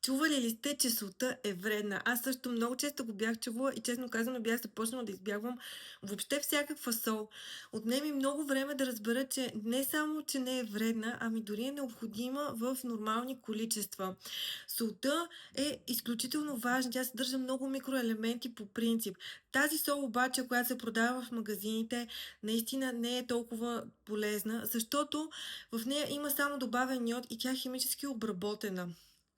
Чували ли сте, че солта е вредна? Аз също много често го бях чувала и честно казано бях започнала да избягвам въобще всякаква сол. Отне ми много време да разбера, че не само, че не е вредна, ами дори е необходима в нормални количества. Солта е изключително важна, тя съдържа много микроелементи по принцип. Тази сол обаче, която се продава в магазините, наистина не е толкова полезна, защото в нея има само добавен йод и тя е химически обработена.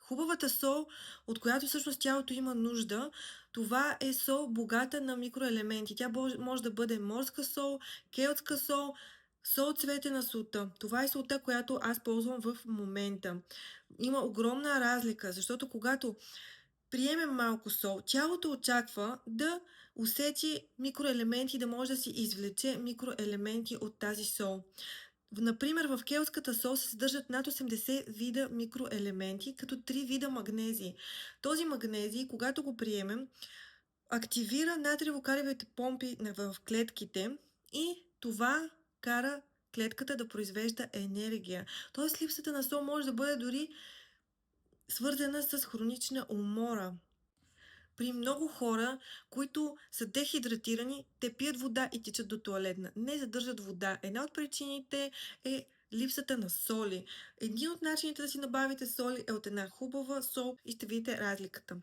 Хубавата сол, от която всъщност тялото има нужда, това е сол богата на микроелементи. Тя може да бъде морска сол, келтска сол, сол цветена солта. Това е солта, която аз ползвам в момента. Има огромна разлика, защото когато приемем малко сол, тялото очаква да усети микроелементи, да може да си извлече микроелементи от тази сол. Например, в келтската сол се съдържат над 80 вида микроелементи, като 3 вида магнезии. Този магнезий, когато го приемем, активира натриево-калиевите помпи в клетките и това кара клетката да произвежда енергия. Тоест липсата на сол може да бъде дори свързана с хронична умора. При много хора, които са дехидратирани, те пият вода и тичат до тоалетна. Не задържат вода. Една от причините е липсата на соли. Един от начините да си набавите соли е от една хубава сол и ще видите разликата.